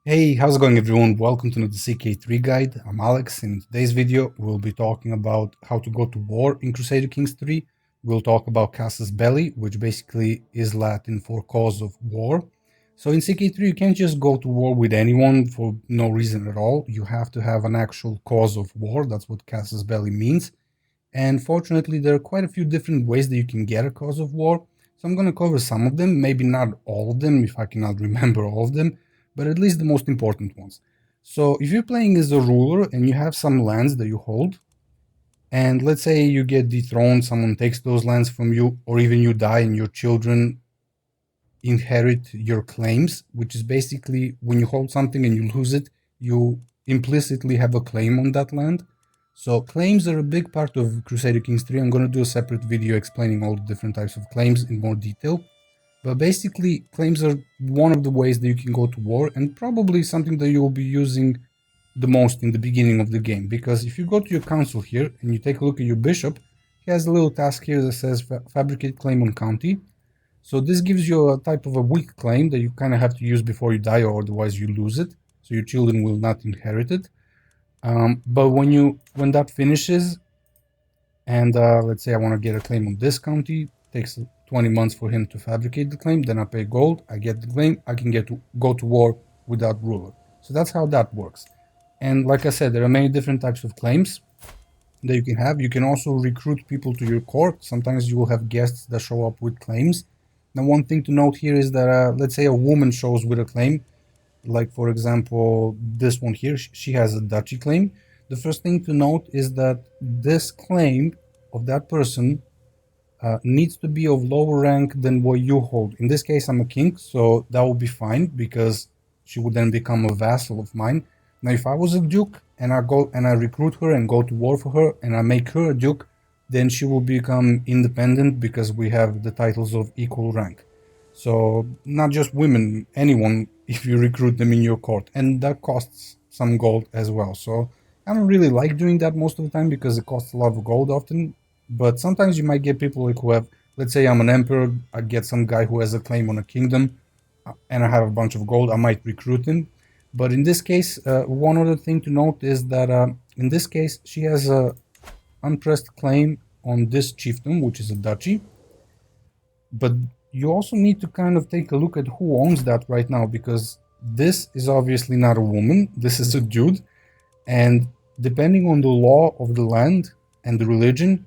Hey, how's it going everyone? Welcome to the CK3 guide. I'm Alex. In today's video, we'll be talking about how to go to war in Crusader Kings 3. We'll talk about Casus Belli, which basically is Latin for cause of war. So in CK3, you can't just go to war with anyone for no reason at all. You have to have an actual cause of war. That's what Casus Belli means. And fortunately, there are quite a few different ways that you can get a cause of war. So I'm going to cover some of them, maybe not all of them if I cannot remember all of them, but at least the most important ones. So if you're playing as a ruler and you have some lands that you hold, and let's say you get dethroned, someone takes those lands from you, or even you die and your children inherit your claims, which is basically when you hold something and you lose it, you implicitly have a claim on that land. So claims are a big part of Crusader Kings 3. I'm going to do a separate video explaining all the different types of claims in more detail. But basically, claims are one of the ways that you can go to war, and probably something that you will be using the most in the beginning of the game. Because if you go to your council here and you take a look at your bishop, he has a little task here that says fabricate claim on county. So this gives you a type of a weak claim that you kind of have to use before you die, or otherwise you lose it. So your children will not inherit it. But when that finishes, and let's say I want to get a claim on this county, takes 20 months for him to fabricate the claim, then I pay gold, I get the claim, I can go to war without ruler. So that's how that works. And like I said, there are many different types of claims that you can have. You can also recruit people to your court. Sometimes you will have guests that show up with claims. Now, one thing to note here is that, let's say a woman shows with a claim, like for example, this one here, she has a duchy claim. The first thing to note is that this claim of that person needs to be of lower rank than what you hold. In this case, I'm a king, so that will be fine because she would then become a vassal of mine. Now, if I was a duke and I go and I recruit her and go to war for her and I make her a duke, then she will become independent because we have the titles of equal rank. So not just women, anyone, if you recruit them in your court, and that costs some gold as well. So I don't really like doing that most of the time because it costs a lot of gold often. But sometimes you might get people like who have, let's say I'm an emperor, I get some guy who has a claim on a kingdom, and I have a bunch of gold, I might recruit him. But in this case, one other thing to note is that in this case, she has a unpressed claim on this chiefdom, which is a duchy. But you also need to kind of take a look at who owns that right now, because this is obviously not a woman, this is a dude. And depending on the law of the land and the religion,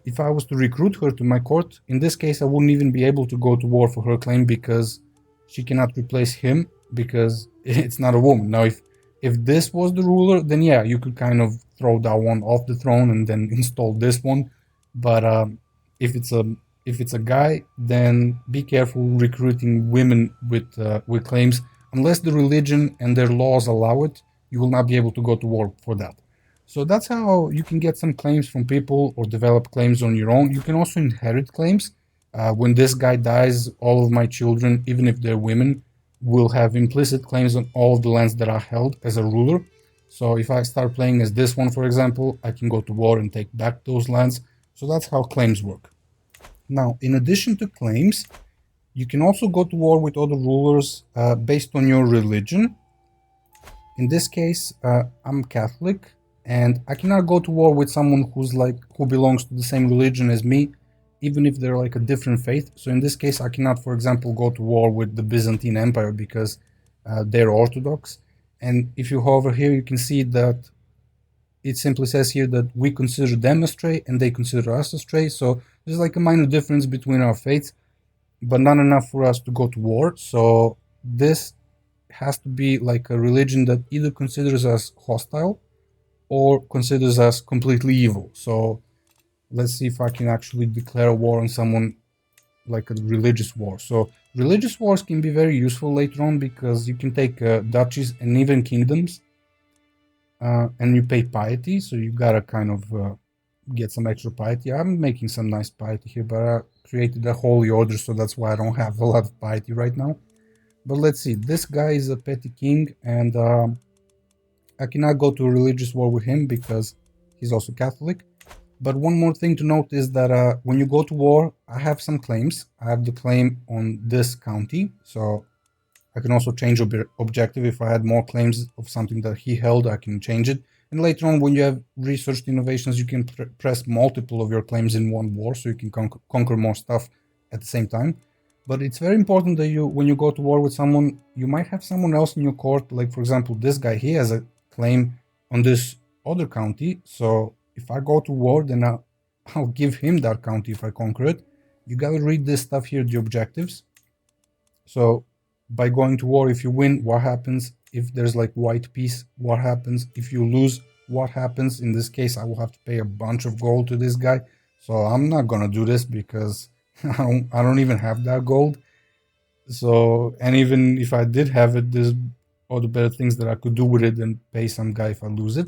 if I was to recruit her to my court, in this case, I wouldn't even be able to go to war for her claim because she cannot replace him because it's not a woman. Now, if this was the ruler, then yeah, you could kind of throw that one off the throne and then install this one. But if it's a guy, then be careful recruiting women with claims. Unless the religion and their laws allow it, you will not be able to go to war for that. So that's how you can get some claims from people or develop claims on your own. You can also inherit claims. When this guy dies, all of my children, even if they're women, will have implicit claims on all of the lands that are held as a ruler. So if I start playing as this one, for example, I can go to war and take back those lands. So that's how claims work. Now, in addition to claims, you can also go to war with other rulers based on your religion. In this case, I'm Catholic, and I cannot go to war with someone who belongs to the same religion as me, even if they're like a different faith. So in this case, I cannot, for example, go to war with the Byzantine Empire because they're Orthodox. And if you hover here, you can see that it simply says here that we consider them astray and they consider us astray. So there's like a minor difference between our faiths, but not enough for us to go to war. So this has to be like a religion that either considers us hostile or considers us completely evil. So let's see if I can actually declare a war on someone, like a religious war. So religious wars can be very useful later on because you can take duchies and even kingdoms and you pay piety. So you gotta kind of get some extra piety. I'm making some nice piety here, but I created a holy order, so that's why I don't have a lot of piety right now. But let's see, this guy is a petty king, and I cannot go to a religious war with him because he's also Catholic. But one more thing to note is that when you go to war, I have some claims. I have the claim on this county, so I can also change objective. If I had more claims of something that he held, I can change it. And later on, when you have researched innovations, you can press multiple of your claims in one war, so you can conquer more stuff at the same time. But it's very important that when you go to war with someone, you might have someone else in your court. Like, for example, this guy, he has a claim on this other county. So if I go to war, then I'll give him that county if I conquer it. You gotta read this stuff here, the objectives. So by going to war, if you win, what happens? If there's like white peace, what happens? If you lose, what happens? In this case, I will have to pay a bunch of gold to this guy. So I'm not gonna do this because I don't even have that gold. So, and even if I did have it, there's other better things that I could do with it than pay some guy if I lose it.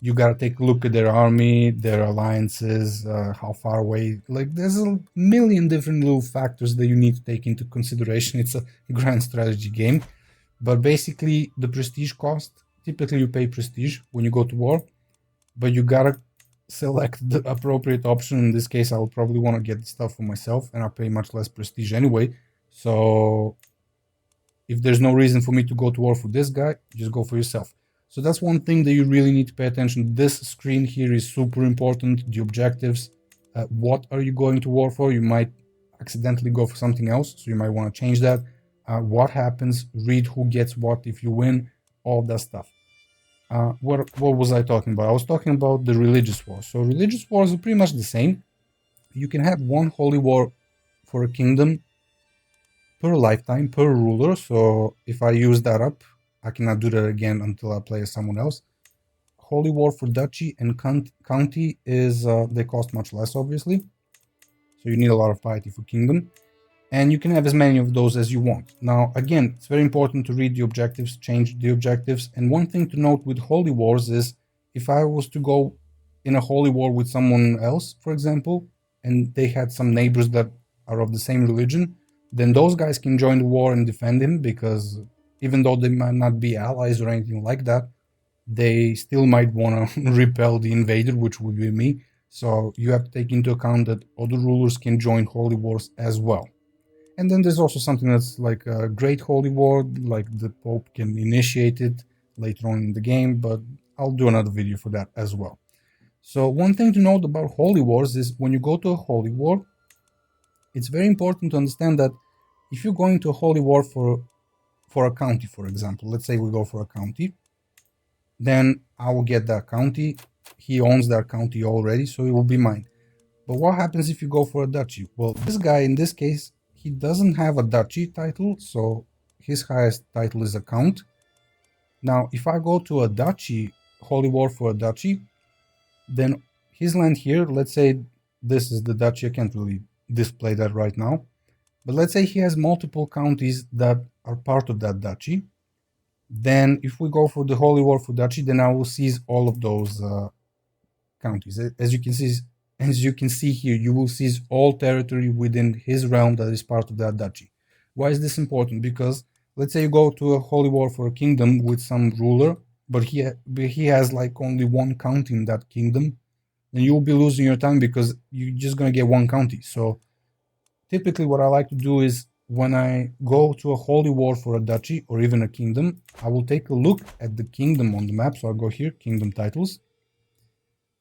You gotta take a look at their army, their alliances, how far away. Like, there's a million different little factors that you need to take into consideration. It's a grand strategy game. But basically, the prestige cost, typically you pay prestige when you go to war, but you gotta select the appropriate option. In this case, I will probably want to get the stuff for myself, and I pay much less prestige anyway. So if there's no reason for me to go to war for this guy, just go for yourself. So that's one thing that you really need to pay attention. This screen here is super important, the objectives. What are you going to war for? You might accidentally go for something else, so you might want to change that. What happens, read who gets what if you win, all that stuff. What was I talking about? I was talking about the religious wars. So religious wars are pretty much the same. You can have one holy war for a kingdom per lifetime, per ruler. So if I use that up, I cannot do that again until I play as someone else. Holy war for duchy and county is, they cost much less, obviously. So you need a lot of piety for kingdom. And you can have as many of those as you want. Now, again, it's very important to read the objectives, change the objectives. And one thing to note with holy wars is, if I was to go in a holy war with someone else, for example, and they had some neighbors that are of the same religion, then those guys can join the war and defend him, because even though they might not be allies or anything like that, they still might want to repel the invader, which would be me. So you have to take into account that other rulers can join holy wars as well. And then there's also something that's like a great holy war, like the Pope can initiate it later on in the game, but I'll do another video for that as well. So one thing to note about holy wars is, when you go to a holy war, it's very important to understand that if you're going to a holy war for a county, for example, let's say we go for a county, then I will get that county. He owns that county already, so it will be mine. But what happens if you go for a duchy? Well, this guy, in this case, he doesn't have a duchy title, so his highest title is a count. Now, if I go to a duchy, holy war for a duchy, then his land here, let's say this is the duchy, I can't really display that right now, but let's say he has multiple counties that are part of that duchy. Then if we go for the holy war for duchy, then I will seize all of those counties. As you can see here, you will seize all territory within his realm that is part of that duchy. Why is this important? Because let's say you go to a holy war for a kingdom with some ruler, but he has like only one county in that kingdom, then you'll be losing your time because you're just going to get one county. So typically what I like to do is, when I go to a holy war for a duchy or even a kingdom, I will take a look at the kingdom on the map. So I'll go here, kingdom titles.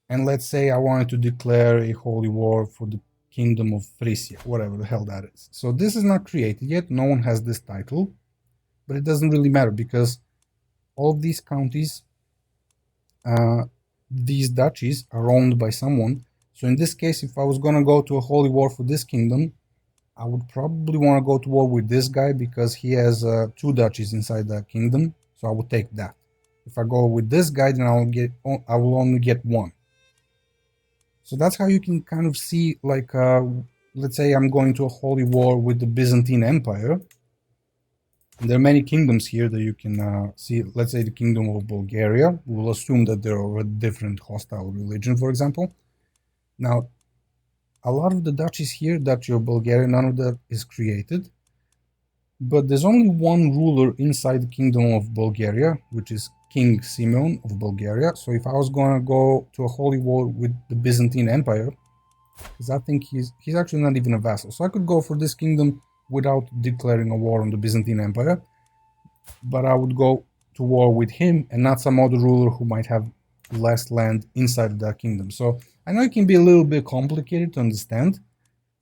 And let's say I wanted to declare a holy war for the kingdom of Frisia, whatever the hell that is. So this is not created yet. No one has this title, but it doesn't really matter because all of these counties, these duchies are owned by someone. So in this case, if I was going to go to a holy war for this kingdom, I would probably want to go to war with this guy because he has 2 duchies inside that kingdom. So I would take that. If I go with this guy, then I will only get 1. So that's how you can kind of see, like, let's say I'm going to a holy war with the Byzantine Empire. And there are many kingdoms here that you can see. Let's say the kingdom of Bulgaria. We'll assume that they're of a different hostile religion, for example. Now, a lot of the duchies here, Duchy of Bulgaria, none of that is created. But there's only one ruler inside the kingdom of Bulgaria, which is King Simeon of Bulgaria. So if I was going to go to a holy war with the Byzantine Empire, because I think he's actually not even a vassal, so I could go for this kingdom without declaring a war on the Byzantine Empire. but I would go to war with him and not some other ruler who might have less land inside of that kingdom. So I know it can be a little bit complicated to understand,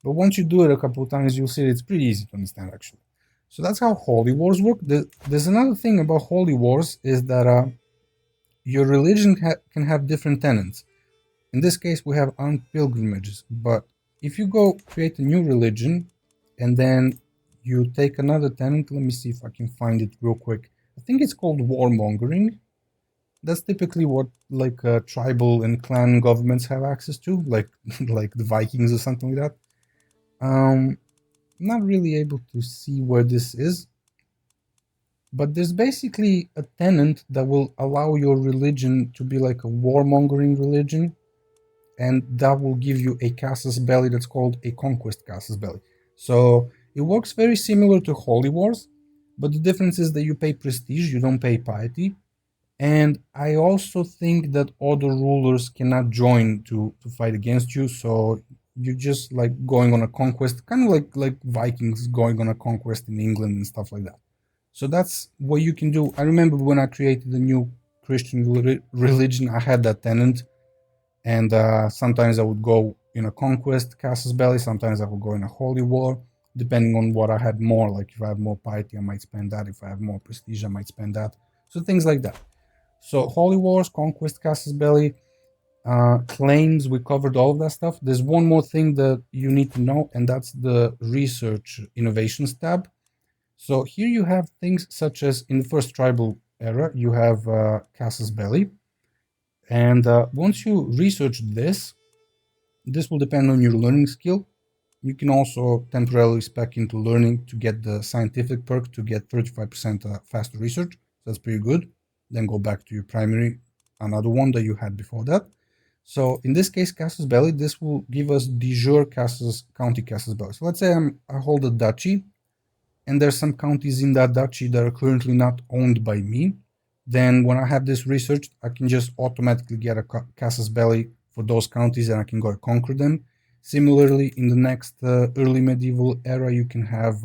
but once you do it a couple of times, you'll see it's pretty easy to understand actually. So that's how holy wars work. There's another thing about holy wars is that your religion can have different tenets. In this case, we have armed pilgrimages, but if you go create a new religion and then you take another tenant, let me see if I can find it real quick. I think it's called warmongering. That's typically what like tribal and clan governments have access to, like like the Vikings or something like that. I'm not really able to see where this is, but there's basically a tenant that will allow your religion to be like a warmongering religion, and that will give you a casus belli that's called a conquest casus belli. So it works very similar to holy wars, but the difference is that you pay prestige, you don't pay piety. And I also think that other rulers cannot join to fight against you, so you're just like going on a conquest, kind of like Vikings going on a conquest in England and stuff like that. So that's what you can do. I remember when I created the new Christian religion, I had that tenant, and sometimes I would go in a conquest casus belli, sometimes I would go in a holy war, depending on what I had more. Like if I have more piety, I might spend that. If I have more prestige, I might spend that. So things like that. So holy wars, conquest casus belli, claims, we covered all of that stuff. There's one more thing that you need to know, and that's the research innovations tab. So here you have things such as in the first tribal era, you have casus belli. And once you research this, this will depend on your learning skill. You can also temporarily spec into learning to get the scientific perk to get 35% faster research. So that's pretty good. Then go back to your primary, another one that you had before that. So in this case, casus belli, this will give us de jure casus, county casus belli. So let's say I hold a duchy, and there's some counties in that duchy that are currently not owned by me. Then when I have this researched, I can just automatically get a casus belli for those counties and I can go conquer them. Similarly, in the next early medieval era, you can have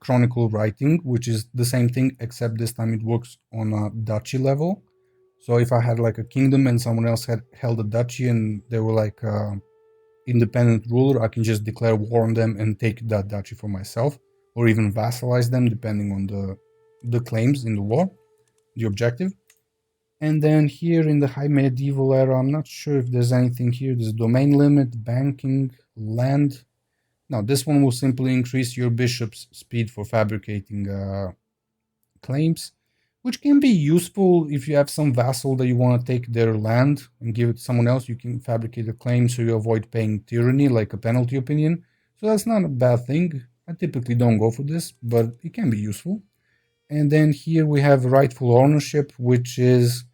chronicle writing, which is the same thing, except this time it works on a duchy level. So if I had like a kingdom and someone else had held a duchy and they were like independent ruler, I can just declare war on them and take that duchy for myself, or even vassalize them depending on the claims in the war, the objective. And then here in the high medieval era, I'm not sure if there's anything here. There's domain limit, banking, land. Now this one will simply increase your bishop's speed for fabricating claims, which can be useful if you have some vassal that you want to take their land and give it to someone else. You can fabricate a claim so you avoid paying tyranny, like a penalty opinion. So that's not a bad thing. I typically don't go for this, but it can be useful. And then here we have rightful ownership, which is,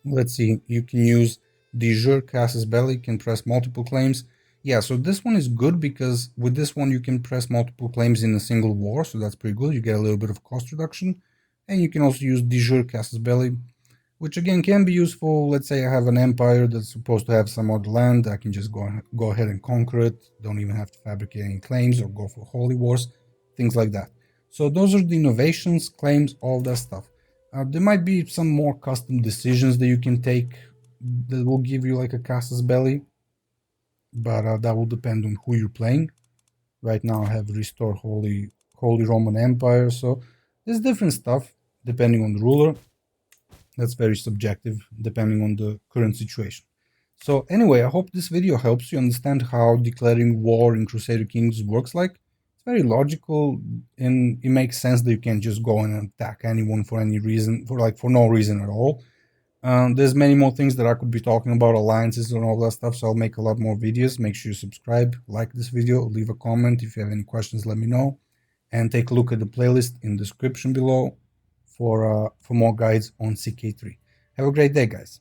let's see, you can use de jure casus belli, can press multiple claims. Yeah, so this one is good because with this one you can press multiple claims in a single war, so that's pretty good. You get a little bit of cost reduction. And you can also use de jure casus belli, which again can be useful. Let's say I have an empire that's supposed to have some other land. I can just go ahead and conquer it. Don't even have to fabricate any claims or go for holy wars, things like that. So those are the innovations, claims, all that stuff. There might be some more custom decisions that you can take that will give you like a casus belli, but that will depend on who you're playing. Right now I have restored Holy Roman Empire, so there's different stuff depending on the ruler. That's very subjective depending on the current situation. So anyway, I hope this video helps you understand how declaring war in Crusader Kings works like. It's very logical and it makes sense that you can't just go and attack anyone for any reason, for no reason at all. There's many more things that I could be talking about, alliances and all that stuff, so I'll make a lot more videos. Make sure you subscribe, like this video, leave a comment. If you have any questions, let me know. And take a look at the playlist in the description below for more guides on CK3. Have a great day, guys.